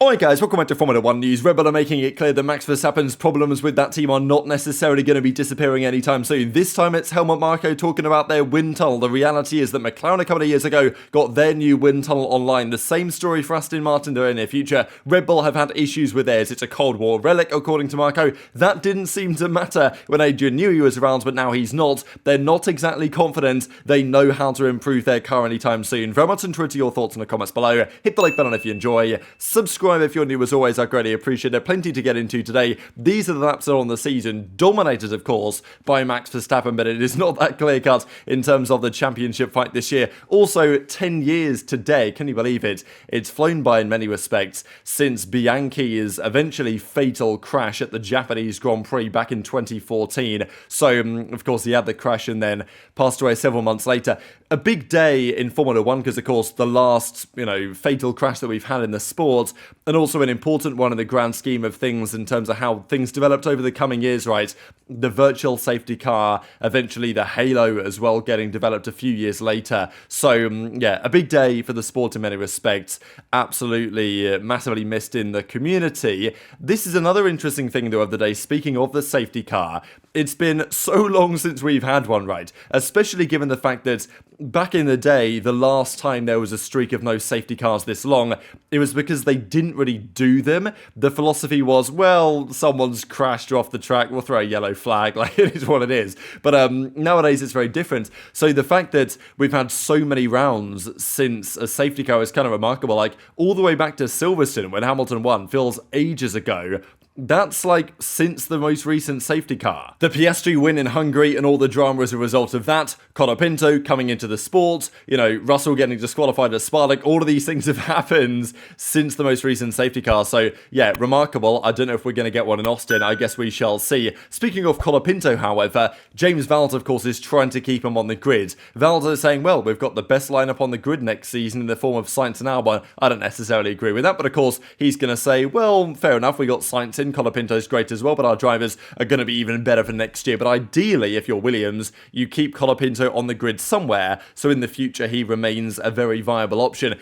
Alright guys, welcome back to Formula 1 news. Red Bull are making it clear that Max Verstappen's problems with that team are not necessarily going to be disappearing anytime soon. This time it's Helmut Marko talking about their wind tunnel. The reality is that McLaren a couple of years ago got their new wind tunnel online. The same story for Aston Martin in the near future. Red Bull have had issues with theirs. It's a Cold War relic, according to Marko. That didn't seem to matter when Adrian Newey was around, but now he's not. They're not exactly confident they know how to improve their car anytime soon. Very much enjoyed your thoughts in the comments below. Hit the like button if you enjoy. Subscribe if you're new. As always, I greatly appreciate it. Plenty to get into today. These are the laps that are on the season, dominated of course by Max Verstappen, but it is not that clear cut in terms of the championship fight this year. Also, 10 years today, can you believe it? It's flown by in many respects since Bianchi's eventually fatal crash at the Japanese Grand Prix back in 2014. So, of course, he had the crash and then passed away several months later. A big day in Formula 1 because, of course, the last, fatal crash that we've had in the sport, and also an important one in the grand scheme of things in terms of how things developed over the coming years, right? The virtual safety car, eventually the Halo as well getting developed a few years later. So, a big day for the sport in many respects. Absolutely massively missed in the community. This is another interesting thing, though, of the day. Speaking of the safety car, it's been so long since we've had one, right? Especially given the fact that back in the day, the last time there was a streak of no safety cars this long, it was because they didn't really do them. The philosophy was, well, someone's crashed off the track, we'll throw a yellow flag, like it is what it is. But nowadays it's very different. So the fact that we've had so many rounds since a safety car is kind of remarkable. Like all the way back to Silverstone when Hamilton won feels ages ago. That's like since the most recent safety car. The Piastri win in Hungary and all the drama as a result of that. Colapinto coming into the sport. Russell getting disqualified at Spa. Like all of these things have happened since the most recent safety car. So yeah, remarkable. I don't know if we're going to get one in Austin. I guess we shall see. Speaking of Colapinto, however, James Vowles, of course, is trying to keep him on the grid. Vowles is saying, well, we've got the best lineup on the grid next season in the form of Sainz and Albon. I don't necessarily agree with that, but of course, he's going to say, well, fair enough, we got Sainz in. Colapinto's great as well, but our drivers are going to be even better for next year. But ideally, if you're Williams, you keep Colapinto on the grid somewhere, so in the future he remains a very viable option.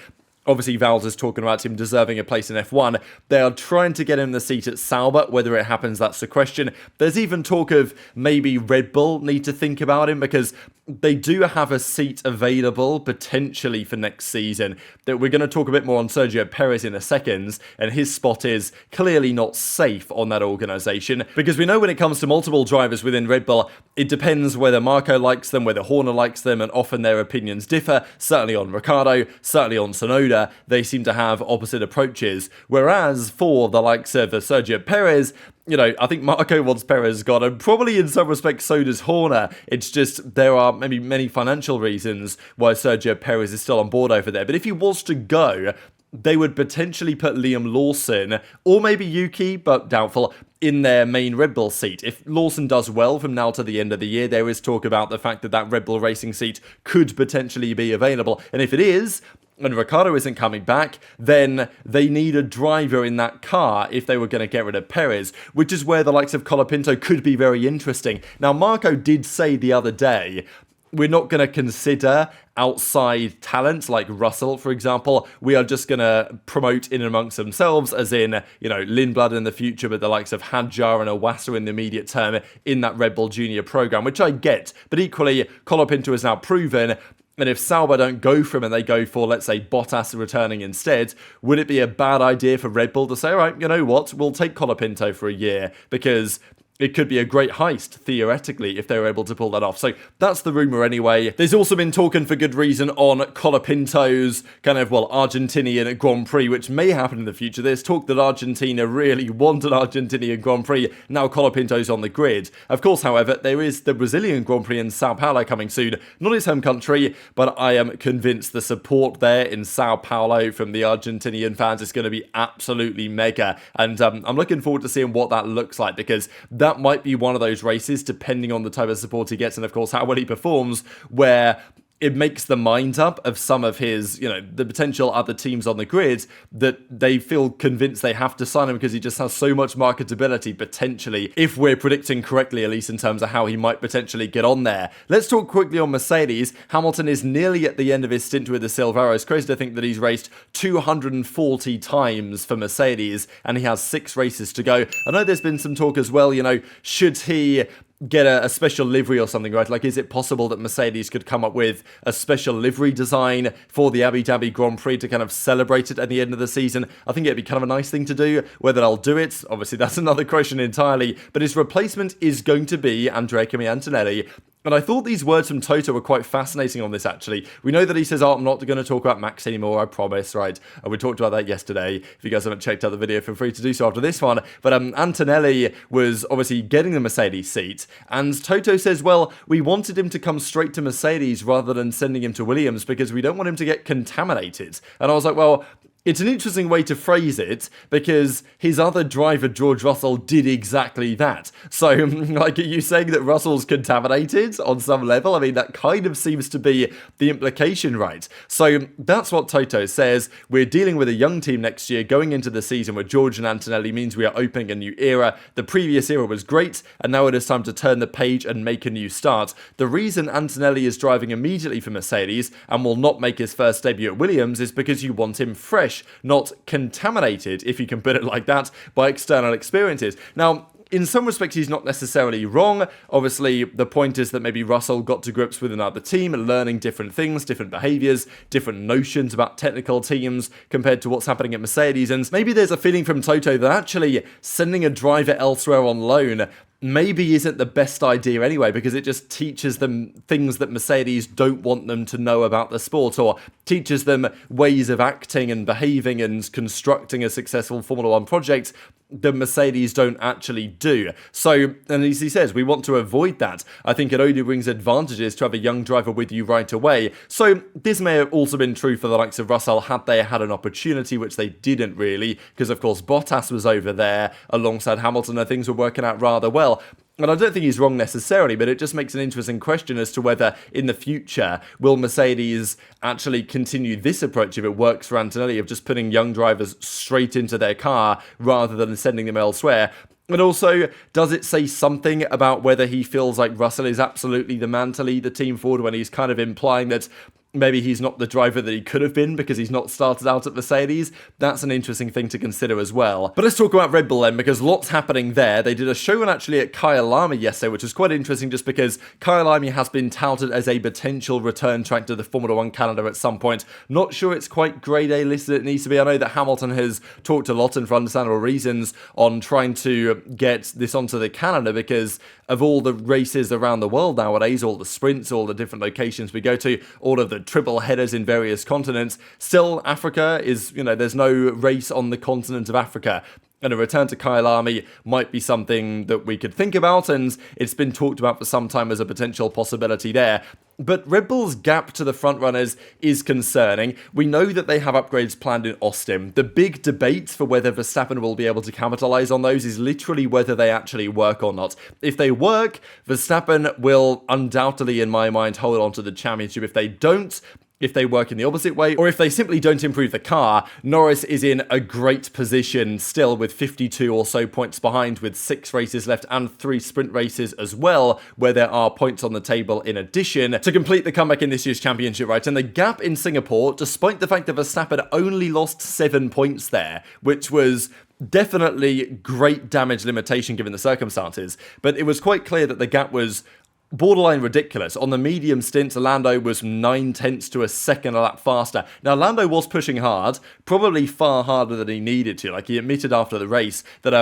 Obviously, Vowles is talking about him deserving a place in F1. They are trying to get him the seat at Sauber. Whether it happens, that's the question. There's even talk of maybe Red Bull need to think about him because they do have a seat available potentially for next season. That we're going to talk a bit more on Sergio Perez in a second, and his spot is clearly not safe on that organisation because we know when it comes to multiple drivers within Red Bull, it depends whether Marko likes them, whether Horner likes them, and often their opinions differ. Certainly on Ricciardo, certainly on Tsunoda, they seem to have opposite approaches. Whereas for the likes of Sergio Perez, I think Marko wants Perez gone, and probably in some respects so does Horner. It's just there are maybe many financial reasons why Sergio Perez is still on board over there. But if he was to go, they would potentially put Liam Lawson, or maybe Yuki, but doubtful, in their main Red Bull seat. If Lawson does well from now to the end of the year, there is talk about the fact that that Red Bull Racing seat could potentially be available. And if it is, and Ricciardo isn't coming back, then they need a driver in that car if they were going to get rid of Perez, which is where the likes of Colapinto could be very interesting. Now, Marko did say the other day, we're not going to consider outside talents like Russell, for example. We are just going to promote in amongst themselves, as in, Lindblad in the future, but the likes of Hadjar and Iwasa in the immediate term in that Red Bull Junior program, which I get. But equally, Colapinto is now proven. And if Sauber don't go for him and they go for, let's say, Bottas returning instead, would it be a bad idea for Red Bull to say, all right, you know what, we'll take Colapinto for a year because it could be a great heist, theoretically, if they were able to pull that off. So that's the rumour anyway. There's also been talking for good reason on Colapinto's Argentinian Grand Prix, which may happen in the future. There's talk that Argentina really want an Argentinian Grand Prix. Now Colapinto's on the grid. Of course, however, there is the Brazilian Grand Prix in Sao Paulo coming soon. Not his home country, but I am convinced the support there in Sao Paulo from the Argentinian fans is going to be absolutely mega. And I'm looking forward to seeing what that looks like, because that might be one of those races, depending on the type of support he gets and, of course, how well he performs, where it makes the mind up of some of his, the potential other teams on the grid that they feel convinced they have to sign him because he just has so much marketability potentially, if we're predicting correctly, at least in terms of how he might potentially get on there. Let's talk quickly on Mercedes. Hamilton is nearly at the end of his stint with the Silvera. It's crazy to think that he's raced 240 times for Mercedes and he has 6 races to go. I know there's been some talk as well, should he get a special livery or something, right? Like, is it possible that Mercedes could come up with a special livery design for the Abu Dhabi Grand Prix to kind of celebrate it at the end of the season? I think it'd be kind of a nice thing to do. Whether they'll do it, obviously that's another question entirely, but his replacement is going to be Andrea Antonelli. And I thought these words from Toto were quite fascinating on this, actually. We know that he says, I'm not going to talk about Max anymore, I promise, right? And we talked about that yesterday. If you guys haven't checked out the video, feel free to do so after this one. But Antonelli was obviously getting the Mercedes seat. And Toto says, well, we wanted him to come straight to Mercedes rather than sending him to Williams because we don't want him to get contaminated. And I was like, well, it's an interesting way to phrase it because his other driver, George Russell, did exactly that. So, are you saying that Russell's contaminated on some level? I mean, that kind of seems to be the implication, right? So, that's what Toto says. We're dealing with a young team next year going into the season where George and Antonelli means we are opening a new era. The previous era was great, and now it is time to turn the page and make a new start. The reason Antonelli is driving immediately for Mercedes and will not make his first debut at Williams is because you want him fresh, not contaminated, if you can put it like that, by external experiences. Now, in some respects, he's not necessarily wrong. Obviously, the point is that maybe Russell got to grips with another team, learning different things, different behaviours, different notions about technical teams compared to what's happening at Mercedes. And maybe there's a feeling from Toto that actually sending a driver elsewhere on loan maybe isn't the best idea anyway, because it just teaches them things that Mercedes don't want them to know about the sport, or teaches them ways of acting and behaving and constructing a successful Formula One project that Mercedes don't actually do. So, and as he says, we want to avoid that. I think it only brings advantages to have a young driver with you right away. So this may have also been true for the likes of Russell had they had an opportunity, which they didn't really, because of course Bottas was over there alongside Hamilton and things were working out rather well. And I don't think he's wrong necessarily, but it just makes an interesting question as to whether in the future will Mercedes actually continue this approach if it works for Antonelli of just putting young drivers straight into their car rather than sending them elsewhere. And also, does it say something about whether he feels like Russell is absolutely the man to lead the team forward when he's kind of implying that maybe he's not the driver that he could have been because he's not started out at Mercedes? That's an interesting thing to consider as well. But let's talk about Red Bull then, because lots happening there. They did a show actually at Kyalami yesterday, which was quite interesting just because Kyalami has been touted as a potential return track to the Formula One calendar at some point. Not sure it's quite grade A listed it needs to be. I know that Hamilton has talked a lot, and for understandable reasons, on trying to get this onto the calendar because of all the races around the world nowadays, all the sprints, all the different locations we go to, all of the triple headers in various continents. Still, Africa is, there's no race on the continent of Africa. And a return to Kyalami might be something that we could think about, and it's been talked about for some time as a potential possibility there. But Red Bull's gap to the frontrunners is concerning. We know that they have upgrades planned in Austin. The big debate for whether Verstappen will be able to capitalise on those is literally whether they actually work or not. If they work, Verstappen will undoubtedly, in my mind, hold on to the championship. If they don't, if they work in the opposite way, or if they simply don't improve the car, Norris is in a great position still with 52 or so points behind with 6 races left and 3 sprint races as well, where there are points on the table in addition to complete the comeback in this year's championship, right? And the gap in Singapore, despite the fact that Verstappen only lost 7 points there, which was definitely great damage limitation given the circumstances, but it was quite clear that the gap was borderline ridiculous. On the medium stints, Lando was 9/10 to a second a lap faster. Now, Lando was pushing hard, probably far harder than he needed to. Like, he admitted after the race that,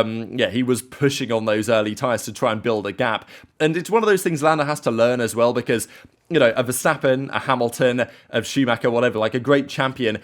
he was pushing on those early tyres to try and build a gap. And it's one of those things Lando has to learn as well because, a Verstappen, a Hamilton, a Schumacher, whatever, like a great champion,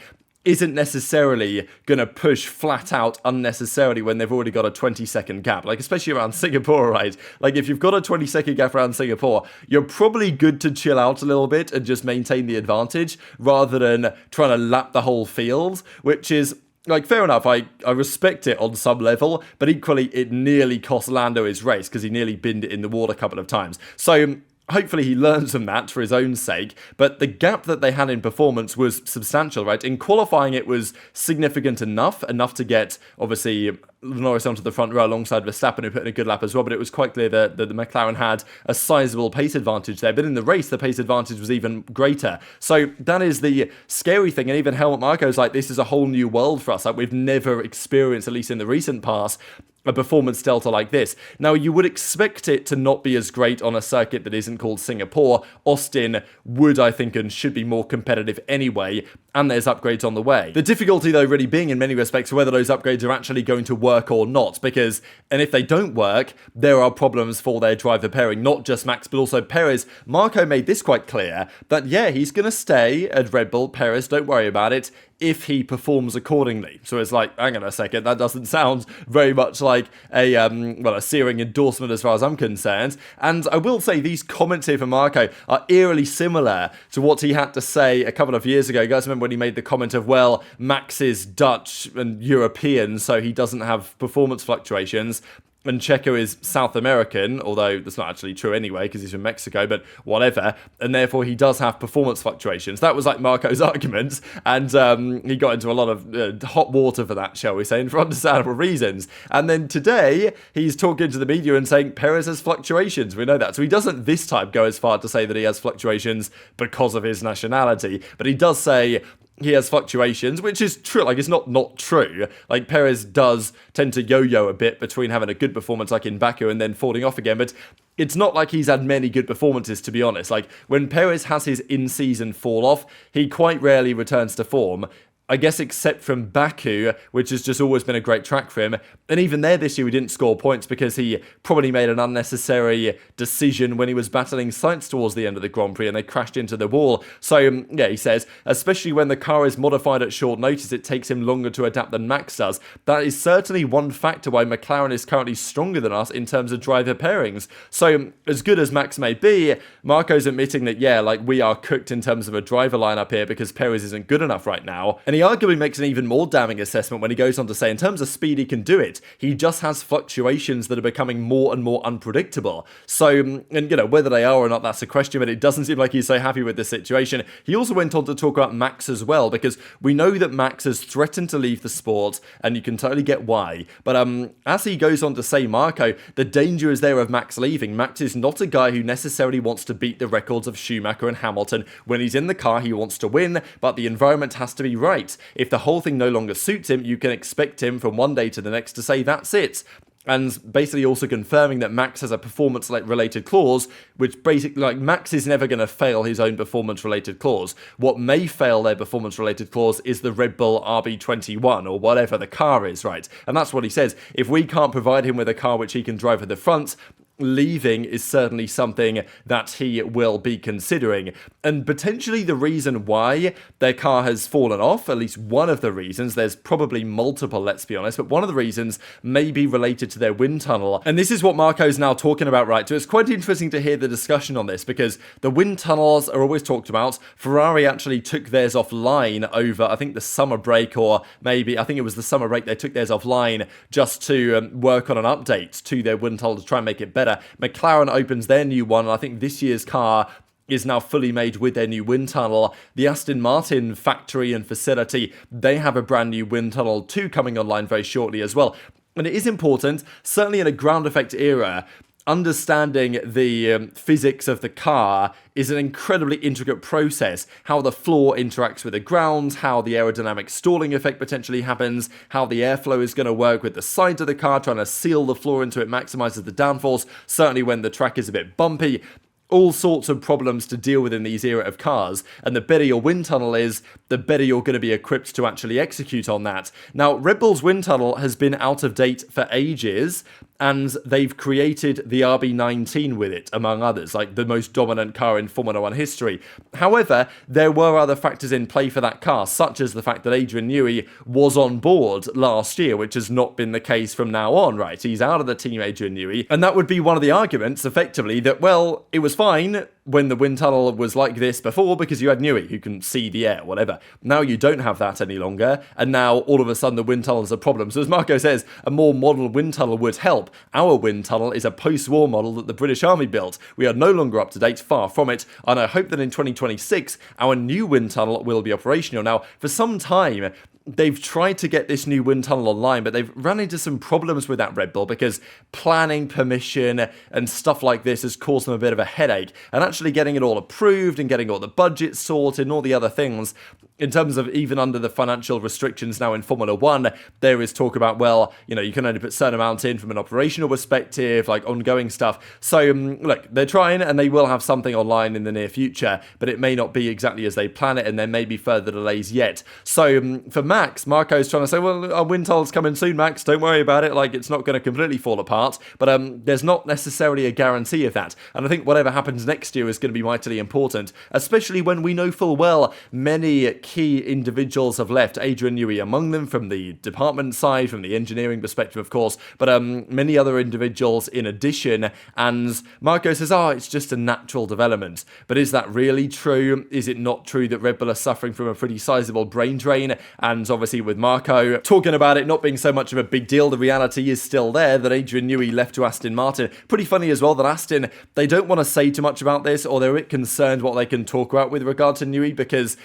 isn't necessarily going to push flat out unnecessarily when they've already got a 20-second gap, like especially around Singapore, right? Like if you've got a 20-second gap around Singapore, you're probably good to chill out a little bit and just maintain the advantage rather than trying to lap the whole field, which is like, fair enough, I respect it on some level, but equally it nearly cost Lando his race because he nearly binned it in the water a couple of times. So Hopefully he learns from that for his own sake, but the gap that they had in performance was substantial, right? In qualifying, it was significant enough to get, obviously, Norris onto the front row alongside Verstappen, who put in a good lap as well, but it was quite clear that the McLaren had a sizable pace advantage there. But in the race, the pace advantage was even greater. So that is the scary thing, and even Helmut Marko's like, this is a whole new world for us. Like, we've never experienced, at least in the recent past, a performance delta like this. Now, you would expect it to not be as great on a circuit that isn't called Singapore. Austin would, I think, and should be more competitive anyway, and there's upgrades on the way. The difficulty, though, really being in many respects whether those upgrades are actually going to work or not, because, and if they don't work, there are problems for their driver pairing, not just Max, but also Perez. Marko made this quite clear, that yeah, he's going to stay at Red Bull, Perez, don't worry about it, if he performs accordingly. So it's like, hang on a second, that doesn't sound very much like a searing endorsement as far as I'm concerned. And I will say these comments here from Marko are eerily similar to what he had to say a couple of years ago. You guys remember when he made the comment of, well, Max is Dutch and European, so he doesn't have performance fluctuations. And Checo is South American, although that's not actually true anyway, because he's from Mexico, but whatever. And therefore, he does have performance fluctuations. That was like Marko's argument, and he got into a lot of hot water for that, shall we say, and for understandable reasons. And then today, he's talking to the media and saying Perez has fluctuations. We know that. So he doesn't this time go as far to say that he has fluctuations because of his nationality, but he does say he has fluctuations, which is true. Like, it's not true. Like, Perez does tend to yo-yo a bit between having a good performance like in Baku and then falling off again, but it's not like he's had many good performances, to be honest. Like, when Perez has his in-season fall-off, he quite rarely returns to form. I guess except from Baku, which has just always been a great track for him. And even there this year, he didn't score points because he probably made an unnecessary decision when he was battling Sainz towards the end of the Grand Prix and they crashed into the wall. So, yeah, he says, especially when the car is modified at short notice, it takes him longer to adapt than Max does. That is certainly one factor why McLaren is currently stronger than us in terms of driver pairings. So, as good as Max may be, Marko's admitting that, yeah, like, we are cooked in terms of a driver lineup here because Perez isn't good enough right now. And he arguably makes an even more damning assessment when he goes on to say, in terms of speed, he can do it. He just has fluctuations that are becoming more and more unpredictable. So, and you know, whether they are or not, that's a question, but it doesn't seem like he's so happy with the situation. He also went on to talk about Max as well, because we know that Max has threatened to leave the sport, and you can totally get why. But as he goes on to say, Marko, the danger is there of Max leaving. Max is not a guy who necessarily wants to beat the records of Schumacher and Hamilton. When he's in the car, he wants to win, but the environment has to be right. If the whole thing no longer suits him, you can expect him from one day to the next to say that's it. And basically also confirming that Max has a performance-related clause, which basically, like, Max is never going to fail his own performance-related clause. What may fail their performance-related clause is the Red Bull RB21, or whatever the car is, right? And that's what he says. If we can't provide him with a car which he can drive at the front, leaving is certainly something that he will be considering. And potentially the reason why their car has fallen off, at least one of the reasons, there's probably multiple, let's be honest, but one of the reasons may be related to their wind tunnel. And this is what Marko's now talking about, right? So it's quite interesting to hear the discussion on this, because the wind tunnels are always talked about. Ferrari actually took theirs offline over, I think, the summer break, or maybe, I think it was the summer break, they took theirs offline just to work on an update to their wind tunnel to try and make it better. McLaren opens their new one, and I think this year's car is now fully made with their new wind tunnel. The Aston Martin factory and facility, they have a brand new wind tunnel too coming online very shortly as well. And it is important, certainly in a ground effect era, understanding the physics of the car is an incredibly intricate process. How the floor interacts with the ground, how the aerodynamic stalling effect potentially happens, how the airflow is going to work with the sides of the car, trying to seal the floor into it maximizes the downforce, certainly when the track is a bit bumpy. All sorts of problems to deal with in these era of cars, and the better your wind tunnel is, the better you're going to be equipped to actually execute on that. Now, Red Bull's wind tunnel has been out of date for ages, and they've created the RB19 with it, among others, like the most dominant car in Formula 1 history. However, there were other factors in play for that car, such as the fact that Adrian Newey was on board last year, which has not been the case from now on, right? He's out of the team, Adrian Newey, and that would be one of the arguments, effectively, that, well, it was fine when the wind tunnel was like this before because you had Newey who can see the air, whatever. Now you don't have that any longer, and now all of a sudden the wind tunnel is a problem. So as Marko says, a more modern wind tunnel would help. Our wind tunnel is a post-war model that the British Army built. We are no longer up to date, far from it, and I hope that in 2026 our new wind tunnel will be operational. Now, for some time, they've tried to get this new wind tunnel online, but they've run into some problems with that Red Bull because planning permission and stuff like this has caused them a bit of a headache. And actually getting it all approved and getting all the budgets sorted and all the other things, in terms of even under the financial restrictions now in Formula 1, there is talk about, well, you know, you can only put certain amounts in from an operational perspective, like ongoing stuff. So, look, they're trying and they will have something online in the near future, but it may not be exactly as they plan it and there may be further delays yet. So, for Max, Marko's trying to say, well, our wind tunnel's coming soon, Max, don't worry about it, like, it's not going to completely fall apart, but there's not necessarily a guarantee of that, and I think whatever happens next year is going to be mightily important, especially when we know full well many key individuals have left, Adrian Newey among them, from the department side, from the engineering perspective, of course, but many other individuals in addition, and Marko says, oh, it's just a natural development, but is that really true? Is it not true that Red Bull are suffering from a pretty sizable brain drain? And obviously with Marko talking about it not being so much of a big deal, the reality is still there that Adrian Newey left to Aston Martin. Pretty funny as well that Aston, they don't want to say too much about this, or they're a bit concerned what they can talk about with regard to Newey, because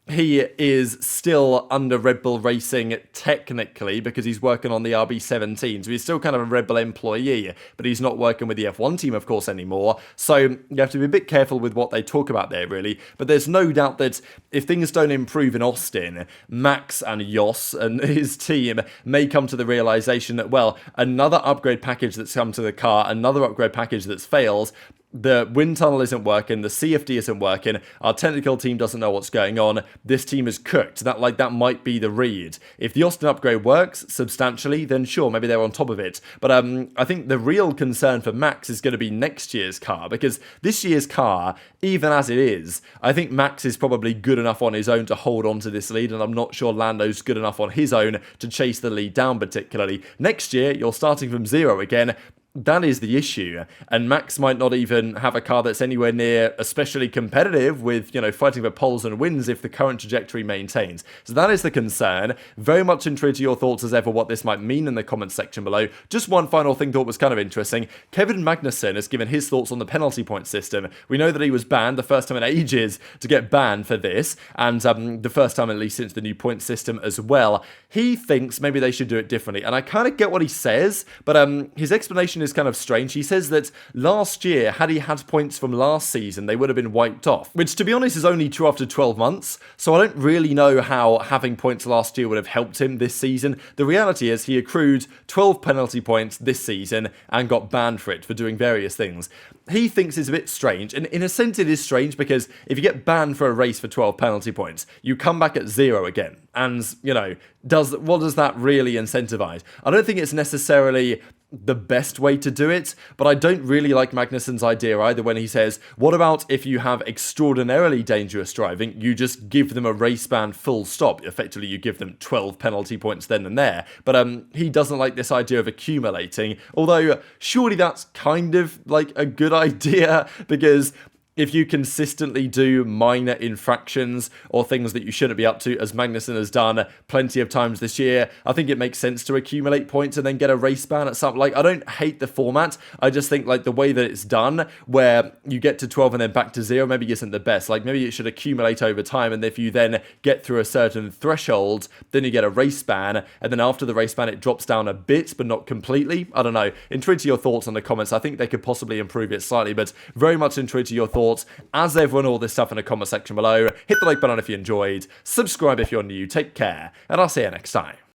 he is still under Red Bull Racing technically because he's working on the RB17. So he's still kind of a Red Bull employee, but he's not working with the F1 team, of course, anymore. So you have to be a bit careful with what they talk about there, really. But there's no doubt that if things don't improve in Austin, Max and Jos and his team may come to the realization that, well, another upgrade package that's come to the car, another upgrade package that's failed, the wind tunnel isn't working, the CFD isn't working, our technical team doesn't know what's going on, this team is cooked. That might be the read. If the Austin upgrade works substantially, then sure, maybe they're on top of it. But I think the real concern for Max is going to be next year's car, because this year's car, even as it is, I think Max is probably good enough on his own to hold on to this lead, and I'm not sure Lando's good enough on his own to chase the lead down particularly. Next year, you're starting from zero again. That is the issue, and Max might not even have a car that's anywhere near especially competitive with, you know, fighting for poles and wins if the current trajectory maintains. So that is the concern. Very much intrigued to your thoughts as ever what this might mean in the comments section below. Just one final thing thought was kind of interesting. Kevin Magnussen has given his thoughts on the penalty point system. We know that he was banned, the first time in ages to get banned for this, and the first time at least since the new point system as well. He thinks maybe they should do it differently, and I kind of get what he says, but his explanation is kind of strange. He says that last year, had he had points from last season, they would have been wiped off, which to be honest is only true after 12 months, so I don't really know how having points last year would have helped him this season. The reality is he accrued 12 penalty points this season and got banned for it for doing various things. He thinks it's a bit strange, and in a sense it is strange because if you get banned for a race for 12 penalty points, you come back at 0 again, and, you know, what does that really incentivize? I don't think it's necessarily the best way to do it, but I don't really like Magnussen's idea either when he says, what about if you have extraordinarily dangerous driving, you just give them a race ban full stop. Effectively, you give them 12 penalty points then and there. But he doesn't like this idea of accumulating, although surely that's kind of like a good idea, because if you consistently do minor infractions or things that you shouldn't be up to, as Magnussen has done plenty of times this year, I think it makes sense to accumulate points and then get a race ban at something. Like, I don't hate the format. I just think like the way that it's done, where you get to 12 and then back to 0, maybe isn't the best. Like, maybe it should accumulate over time, and if you then get through a certain threshold, then you get a race ban, and then after the race ban it drops down a bit, but not completely. I don't know. Intrigued to your thoughts on the comments. I think they could possibly improve it slightly, but very much intrigued to your thoughts. As everyone, all this stuff in the comment section below. Hit the like button if you enjoyed, subscribe if you're new, take care, and I'll see you next time.